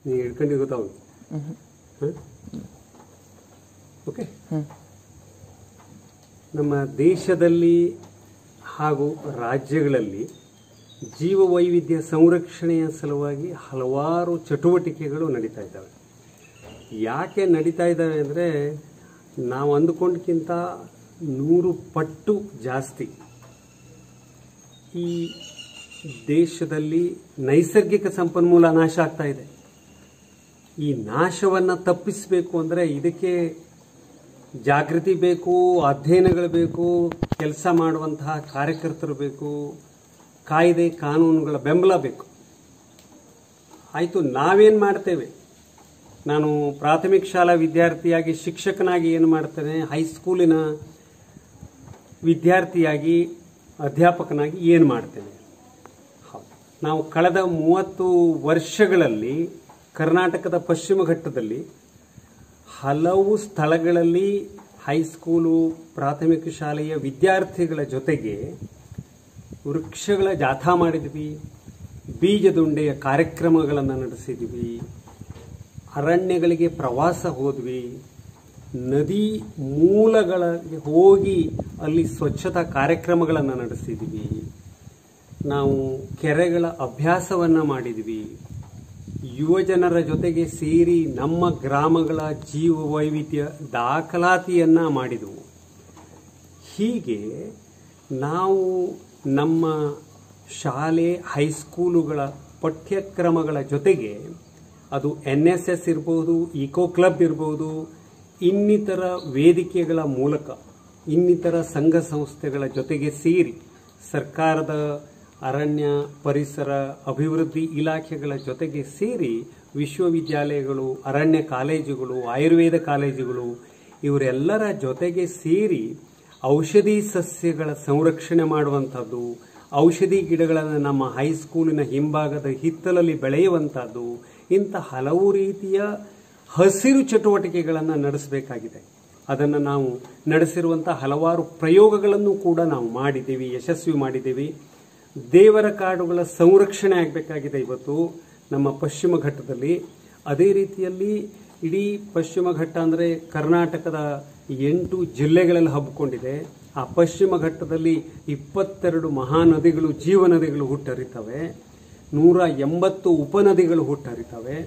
ನೀವು ಹಿಡ್ಕೊಂಡು ಗೊತ್ತಾಗುತ್ತೆ. ಓಕೆ, ನಮ್ಮ ದೇಶದಲ್ಲಿ ಹಾಗೂ ರಾಜ್ಯಗಳಲ್ಲಿ ಜೀವವೈವಿಧ್ಯ ಸಂರಕ್ಷಣೆಯ ಸಲುವಾಗಿ ಹಲವಾರು ಚಟುವಟಿಕೆಗಳು ನಡೀತಾ ಇದ್ದಾವೆ. ಯಾಕೆ ನಡೀತಾ ಇದ್ದಾವೆ ಅಂದರೆ, ನಾವು ಅಂದುಕೊಂಡಕ್ಕಿಂತ 100 ಪಟ್ಟು ಜಾಸ್ತಿ ಈ ದೇಶದಲ್ಲಿ ನೈಸರ್ಗಿಕ ಸಂಪನ್ಮೂಲ ನಾಶ ಆಗ್ತಾ ಇದೆ. ಈ ನಾಶವನ್ನು ತಪ್ಪಿಸಬೇಕು ಅಂದರೆ ಇದಕ್ಕೆ ಜಾಗೃತಿ ಬೇಕು, ಅಧ್ಯಯನಗಳು ಬೇಕು, ಕೆಲಸ ಮಾಡುವಂತಹ ಕಾರ್ಯಕರ್ತರು ಬೇಕು, ಕಾಯ್ದೆ ಕಾನೂನುಗಳ ಬೆಂಬಲ ಬೇಕು. ಆಯಿತು, ನಾವೇನು ಮಾಡ್ತೇವೆ? ನಾನು ಪ್ರಾಥಮಿಕ ಶಾಲಾ ವಿದ್ಯಾರ್ಥಿಯಾಗಿ ಶಿಕ್ಷಕನಾಗಿ ಏನು ಮಾಡ್ತೇನೆ, ಹೈಸ್ಕೂಲಿನ ವಿದ್ಯಾರ್ಥಿಯಾಗಿ ಅಧ್ಯಾಪಕನಾಗಿ ಏನು ಮಾಡ್ತೇನೆ? ನಾವು ಕಳೆದ 30 ವರ್ಷಗಳಲ್ಲಿ ಕರ್ನಾಟಕದ ಪಶ್ಚಿಮ ಘಟ್ಟದಲ್ಲಿ ಹಲವು ಸ್ಥಳಗಳಲ್ಲಿ ಹೈಸ್ಕೂಲು ಪ್ರಾಥಮಿಕ ಶಾಲೆಯ ವಿದ್ಯಾರ್ಥಿಗಳ ಜೊತೆಗೆ ವೃಕ್ಷಗಳ ಜಾಥಾ ಮಾಡಿದ್ವಿ, ಬೀಜದುಂಡೆಯ ಕಾರ್ಯಕ್ರಮಗಳನ್ನು ನಡೆಸಿದ್ವಿ, ಅರಣ್ಯಗಳಿಗೆ ಪ್ರವಾಸ ಹೋದ್ವಿ, ನದಿ ಮೂಲಗಳಿಗೆ ಹೋಗಿ ಅಲ್ಲಿ ಸ್ವಚ್ಛತಾ ಕಾರ್ಯಕ್ರಮಗಳನ್ನು ನಡೆಸಿದ್ವಿ, ನಾವು ಕೆರೆಗಳ ಅಭ್ಯಾಸವನ್ನು ಮಾಡಿದ್ವಿ, ಯುವಜನರ ಜೊತೆಗೆ ಸೇರಿ ನಮ್ಮ ಗ್ರಾಮಗಳ ಜೀವ ವೈವಿಧ್ಯ ದಾಖಲಾತಿಯನ್ನು ಮಾಡಿದೆವು. ಹೀಗೆ ನಾವು ನಮ್ಮ ಶಾಲೆ ಹೈಸ್ಕೂಲುಗಳ ಪಠ್ಯಕ್ರಮಗಳ ಜೊತೆಗೆ ಅದು NSS ಇರ್ಬೋದು, ಇಕೋ ಕ್ಲಬ್ ಇರ್ಬೋದು, ಇನ್ನಿತರ ವೇದಿಕೆಗಳ ಮೂಲಕ ಇನ್ನಿತರ ಸಂಘ ಸಂಸ್ಥೆಗಳ ಜೊತೆಗೆ ಸೇರಿ ಸರ್ಕಾರದ ಅರಣ್ಯ ಪರಿಸರ ಅಭಿವೃದ್ಧಿ ಇಲಾಖೆಗಳ ಜೊತೆಗೆ ಸೇರಿ ವಿಶ್ವವಿದ್ಯಾಲಯಗಳು, ಅರಣ್ಯ ಕಾಲೇಜುಗಳು, ಆಯುರ್ವೇದ ಕಾಲೇಜುಗಳು ಇವರೆಲ್ಲರ ಜೊತೆಗೆ ಸೇರಿ ಔಷಧಿ ಸಸ್ಯಗಳ ಸಂರಕ್ಷಣೆ ಮಾಡುವಂಥದ್ದು, ಔಷಧಿ ಗಿಡಗಳನ್ನು ನಮ್ಮ ಹೈಸ್ಕೂಲಿನ ಹಿಂಭಾಗದ ಹಿತ್ತಲಲ್ಲಿ ಬೆಳೆಯುವಂಥದ್ದು, ಇಂಥ ಹಲವು ರೀತಿಯ ಹಸಿರು ಚಟುವಟಿಕೆಗಳನ್ನು ನಡೆಸಬೇಕಾಗಿದೆ. ಅದನ್ನು ನಾವು ನಡೆಸಿರುವಂಥ ಹಲವಾರು ಪ್ರಯೋಗಗಳನ್ನು ಕೂಡ ನಾವು ಮಾಡಿದ್ದೀವಿ, ಯಶಸ್ವಿ ಮಾಡಿದ್ದೀವಿ. ದೇವರ ಕಾಡುಗಳ ಸಂರಕ್ಷಣೆ ಆಗಬೇಕಾಗಿದೆ ಇವತ್ತು ನಮ್ಮ ಪಶ್ಚಿಮ ಘಟ್ಟದಲ್ಲಿ. ಅದೇ ರೀತಿಯಲ್ಲಿ ಇಡೀ ಪಶ್ಚಿಮ ಘಟ್ಟ ಅಂದರೆ ಕರ್ನಾಟಕದ 8 ಜಿಲ್ಲೆಗಳಲ್ಲಿ ಹಬ್ಬಿಕೊಂಡಿದೆ. ಆ ಪಶ್ಚಿಮ ಘಟ್ಟದಲ್ಲಿ 22 ಮಹಾನದಿಗಳು, ಜೀವನದಿಗಳು ಹುಟ್ಟರಿತವೆ, 180 ಉಪನದಿಗಳು ಹುಟ್ಟರಿತವೆ,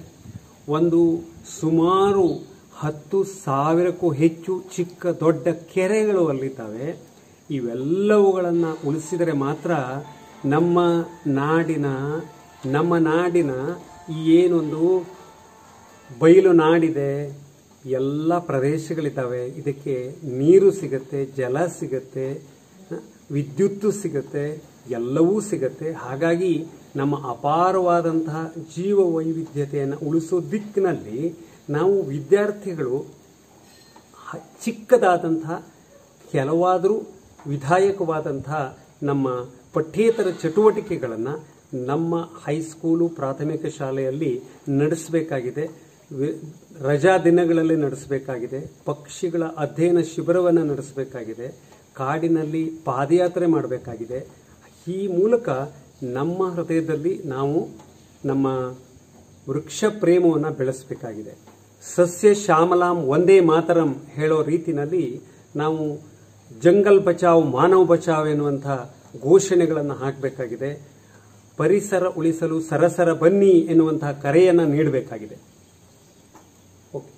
ಒಂದು ಸುಮಾರು 10,000ಕ್ಕೂ ಹೆಚ್ಚು ಚಿಕ್ಕ ದೊಡ್ಡ ಕೆರೆಗಳು ಅಲ್ಲಿದ್ದಾವೆ. ಇವೆಲ್ಲವುಗಳನ್ನು ಉಳಿಸಿದರೆ ಮಾತ್ರ ನಮ್ಮ ನಾಡಿನ ಏನೊಂದು ಬಯಲು ನಾಡಿದೆ, ಎಲ್ಲ ಪ್ರದೇಶಗಳಿದ್ದಾವೆ, ಇದಕ್ಕೆ ನೀರು ಸಿಗತ್ತೆ, ಜಲ ಸಿಗತ್ತೆ, ವಿದ್ಯುತ್ತು ಸಿಗತ್ತೆ, ಎಲ್ಲವೂ ಸಿಗತ್ತೆ. ಹಾಗಾಗಿ ನಮ್ಮ ಅಪಾರವಾದಂತಹ ಜೀವ ವೈವಿಧ್ಯತೆಯನ್ನು ಉಳಿಸೋ ದಿಕ್ಕಿನಲ್ಲಿ ನಾವು ವಿದ್ಯಾರ್ಥಿಗಳು ಚಿಕ್ಕದಾದಂತಹ ಕೆಲವಾದರೂ ವಿಧಾಯಕವಾದಂತಹ ನಮ್ಮ ಪಠ್ಯೇತರ ಚಟುವಟಿಕೆಗಳನ್ನು ನಮ್ಮ ಹೈಸ್ಕೂಲು ಪ್ರಾಥಮಿಕ ಶಾಲೆಯಲ್ಲಿ ನಡೆಸಬೇಕಾಗಿದೆ. ರಜಾ ದಿನಗಳಲ್ಲಿ ನಡೆಸಬೇಕಾಗಿದೆ. ಪಕ್ಷಿಗಳ ಅಧ್ಯಯನ ಶಿಬಿರವನ್ನು ನಡೆಸಬೇಕಾಗಿದೆ. ಕಾಡಿನಲ್ಲಿ ಪಾದಯಾತ್ರೆ ಮಾಡಬೇಕಾಗಿದೆ. ಈ ಮೂಲಕ ನಮ್ಮ ಹೃದಯದಲ್ಲಿ ನಾವು ನಮ್ಮ ವೃಕ್ಷ ಪ್ರೇಮವನ್ನು ಬೆಳೆಸಬೇಕಾಗಿದೆ. ಸಸ್ಯ ಶ್ಯಾಮಲಾಂ ವಂದೇ ಮಾತರಂ ಹೇಳೋ ರೀತಿಯಲ್ಲಿ ನಾವು ಜಂಗಲ್ ಬಚಾವ್ ಮಾನವ ಬಚಾವ್ ಎನ್ನುವಂಥ ಘೋಷಣೆಗಳನ್ನು ಹಾಕಬೇಕಾಗಿದೆ. ಪರಿಸರ ಉಳಿಸಲು ಸರಸರ ಬನ್ನಿ ಎನ್ನುವಂತಹ ಕರೆಯನ್ನು ನೀಡಬೇಕಾಗಿದೆ. ಓಕೆ,